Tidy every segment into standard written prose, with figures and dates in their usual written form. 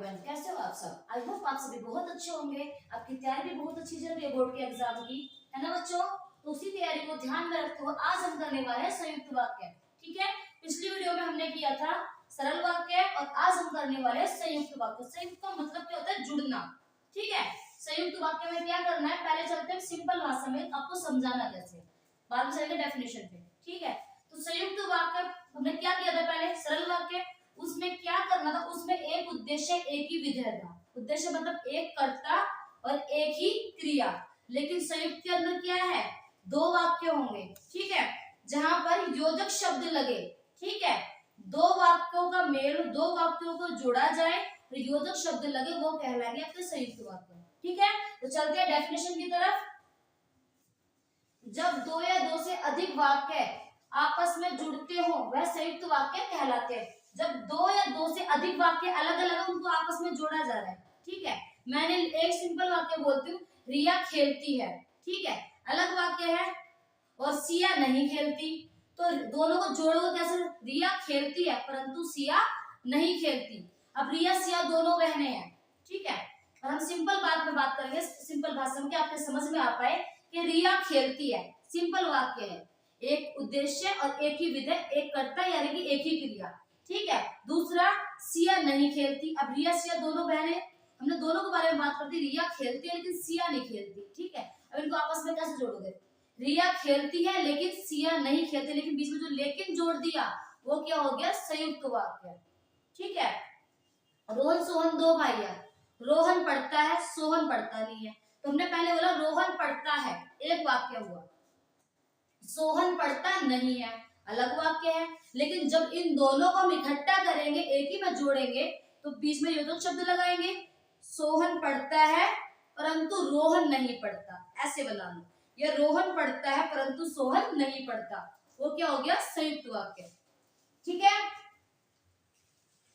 Student, कैसे हो आप सब? आई होप आप सभी बहुत अच्छे होंगे। आपकी तैयारी भी बहुत अच्छी चल रही है बोर्ड के एग्जाम की, है ना बच्चों? तो उसी तैयारी को ध्यान में रखते हुए आज हम करने वाले हैं संयुक्त वाक्य। ठीक है, पिछली वीडियो में हमने किया था सरल वाक्य और आज हम करने वाले हैं संयुक्त वाक्य। संयुक्त का मतलब क्या होता है? जुड़ना। ठीक है, संयुक्त वाक्य में क्या करना है, पहले चलते हैं सिंपल भाषा में आपको समझाना कैसे, बाद में चलेंगे डेफिनेशन पे। ठीक है, तो संयुक्त वाक्य हमने क्या किया था पहले? सरल वाक्य, उसमें क्या करना था? उसमें एक उद्देश्य एक ही विधेय था। उद्देश्य मतलब एक कर्ता और एक ही क्रिया। लेकिन संयुक्त के अंदर क्या है? दो वाक्य होंगे। ठीक है, जहां पर योजक शब्द लगे। ठीक है, दो वाक्यों का मेल, दो वाक्यों को जोड़ा जाए तो योजक शब्द लगे, वो कहलाएंगे आपके संयुक्त वाक्य। ठीक है, तो चलते हैं डेफिनेशन की तरफ। जब दो या दो से अधिक वाक्य आपस में जुड़ते हो वह संयुक्त वाक्य कहलाते हैं। जब दो या दो से अधिक वाक्य अलग अलग उनको आपस में जोड़ा जा रहा है। ठीक है, मैंने एक सिंपल वाक्य बोलती हूँ, रिया खेलती है। ठीक है, अलग वाक्य है, और सिया नहीं खेलती, तो दोनों को जोड़ोगे कैसे? रिया खेलती है परंतु सिया नहीं खेलती। अब रिया सिया दोनों बहनें हैं। ठीक है, और हम सिंपल बात में बात करेंगे, सिंपल भाषा में, आपके समझ में आ पाए कि रिया खेलती है। सिंपल वाक्य है, एक उद्देश्य और एक ही विधेय, एक कर्ता यानी कि एक ही क्रिया। ठीक है, दूसरा सिया नहीं खेलती। अब रिया सिया दोनों बहनें, हमने दोनों के बारे में बात करती, रिया खेलती है लेकिन सिया नहीं खेलती। ठीक है, अब इनको आपस में कैसे जोड़ोगे? रिया खेलती है लेकिन सिया नहीं खेलती, लेकिन बीच में जो लेकिन जोड़ दिया वो क्या हो गया? संयुक्त वाक्य। ठीक है, रोहन सोहन दो भाई है, रोहन पढ़ता है, सोहन पढ़ता नहीं है। तो हमने पहले बोला रोहन पढ़ता है, एक वाक्य हुआ। सोहन पढ़ता नहीं है, अलग वाक्य है। लेकिन जब इन दोनों को हम इकट्ठा करेंगे, एक ही में जोड़ेंगे, तो बीच में योजक शब्द लगाएंगे। सोहन पढ़ता है परंतु रोहन नहीं पढ़ता, ऐसे बना लो। या रोहन पढ़ता है परंतु सोहन नहीं पढ़ता, वो क्या हो गया? संयुक्त वाक्य। ठीक है,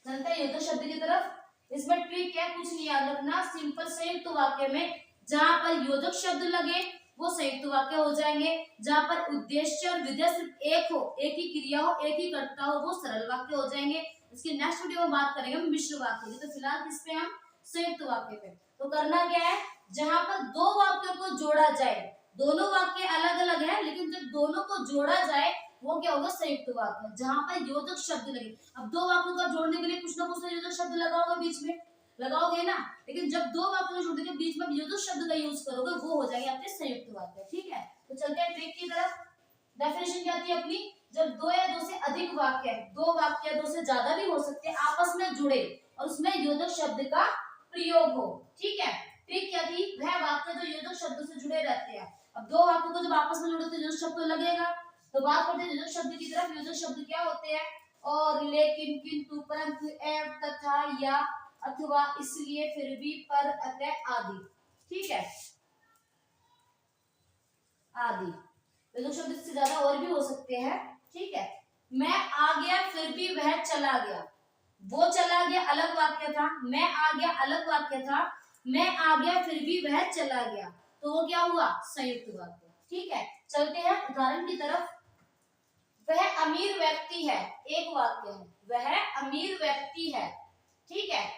चलते हैं योजक शब्द की तरफ। इसमें ट्रिक है, कुछ नहीं याद रखना। सिंपल संयुक्त वाक्य में जहां पर योजक शब्द लगे वो संयुक्त वाक्य हो जाएंगे। जहां पर उद्देश्य और विधेय सिर्फ एक हो, एक ही क्रिया हो, एक ही कर्ता हो, वो सरल वाक्य हो जाएंगे। इसकी नेक्स्ट वीडियो में बात करेंगे हम मिश्र वाक्य की। तो फिलहाल किस पे? हम संयुक्त वाक्य पे। तो करना क्या है, जहां पर दो वाक्यों को जोड़ा जाए, दोनों वाक्य अलग अलग है लेकिन जब दोनों को जोड़ा जाए वो क्या होगा? संयुक्त वाक्य। जहां पर योजक शब्द लगे, अब दो वाक्यों का जोड़ने के लिए कुछ ना कुछ योजक शब्द लगाओगे, बीच में लगाओगे ना, लेकिन जब दो वाक्यों को जोड़ने के बीच में योजक शब्द का यूज करोगे वो हो जाएंगे आपके संयुक्त वाक्य। ठीक है, तो चलते हैं ट्रिक की तरफ। डेफिनेशन क्या आती है अपनी? जब दो या दो से अधिक वाक्य, दो वाक्य दो से ज्यादा भी हो सकते हैं, आपस में जुड़े और उसमें योजक शब्द का प्रयोग हो। ठीक है, ट्रिक क्या थी? वह वाक्य जो योजक शब्द से जुड़े रहते हैं। अब दो वाक्यों को जब आपस में जोड़ो तो योजक शब्द तो लगेगा। तो बात करते हैं योजक शब्द की तरफ। योजक शब्द क्या होते हैं? और, लेकिन, किंतु, परंतु, एवं, तथा, या, अथवा, इसलिए, फिर भी, पर, अतः आदि। ठीक है, आदि। योजक शब्द से ज्यादा और भी हो सकते हैं। ठीक है, मैं आ गया फिर भी वह चला गया, वो चला गया अलग वाक्य था, मैं आ गया अलग वाक्य था, मैं आ गया फिर भी वह चला गया, तो वो क्या हुआ? संयुक्त वाक्य। ठीक है, चलते हैं उदाहरण की तरफ। वह अमीर व्यक्ति है, एक वाक्य है, वह अमीर व्यक्ति है। ठीक है,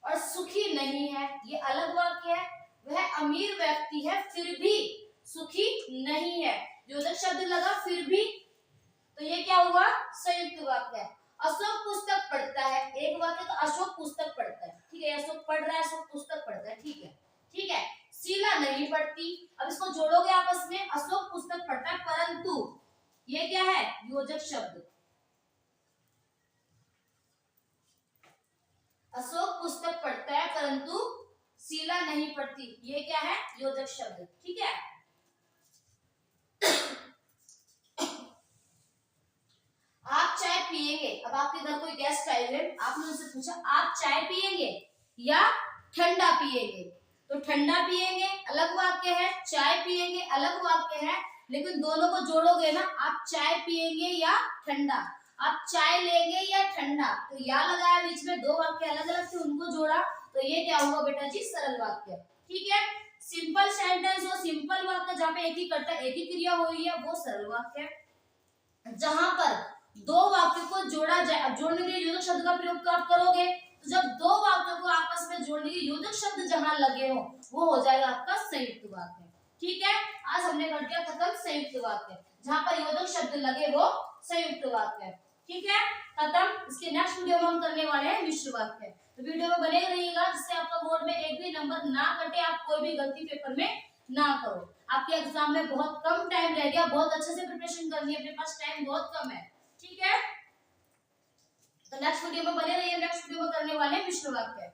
और सुखी नहीं है, ये अलग वाक्य है। वह अमीर व्यक्ति है फिर भी सुखी नहीं है, योजक शब्द लगा फिर भी, तो ये क्या हुआ? संयुक्त वाक्य है। अशोक पुस्तक पढ़ता है, एक वाक्य, तो अशोक पुस्तक पढ़ता है। ठीक है, अशोक पढ़ रहा है, अशोक पुस्तक पढ़ता है। ठीक है, ठीक है, शीला नहीं पढ़ती। अब इसको जोड़ोगे आपस में, अशोक पुस्तक पढ़ता है परंतु ये क्या है? योजक शब्द। अशोक पुस्तक पढ़ता है परंतु शीला नहीं पढ़ती, ये क्या है? योजक शब्द। ठीक है, आप चाय पिएंगे। अब आपके घर कोई गेस्ट आए हुए, आपने उनसे पूछा आप चाय पिएंगे या ठंडा पिएंगे, तो ठंडा पिएंगे अलग वाक्य है, चाय पिएंगे अलग वाक्य है, लेकिन दोनों को जोड़ोगे ना, आप चाय पिएंगे या ठंडा, आप चाय लेंगे या ठंडा, तो या लगाया बीच में, दो वाक्य अलग अलग थे उनको जोड़ा, तो ये क्या हुआ बेटा जी? सरल वाक्य। ठीक है, सिंपल सेंटेंस हो, सिंपल वाक्य जहाँ पे एक ही कर्ता एक ही क्रिया हुई है वो सरल वाक्य है। जहां पर दो वाक्य को जोड़ा जाए, अब जोड़ने के लिए योजक शब्द का प्रयोग तो आप करोगे, तो जब दो वाक्यों को आपस में जोड़ने के योजक शब्द जहां लगे हो वो हो जाएगा आपका संयुक्त वाक्य। ठीक है, आज हमने कर दिया खत्म संयुक्त वाक्य, जहां पर योजक शब्द लगे वो संयुक्त वाक्य। ठीक है, खत्म। इसके नेक्स्ट वीडियो में हम करने वाले हैं मिश्र वाक्य। तो वीडियो में बने रहिएगा जिससे आपका बोर्ड में एक भी नंबर ना कटे, आप कोई भी गलती पेपर में ना करो। आपके एग्जाम में बहुत कम टाइम रह गया, बहुत अच्छे से प्रिपरेशन करनी है, अपने पास टाइम बहुत कम है। ठीक है, तो नेक्स्ट वीडियो में बने रहिए, नेक्स्ट वीडियो में करने वाले मिश्र वाक्य।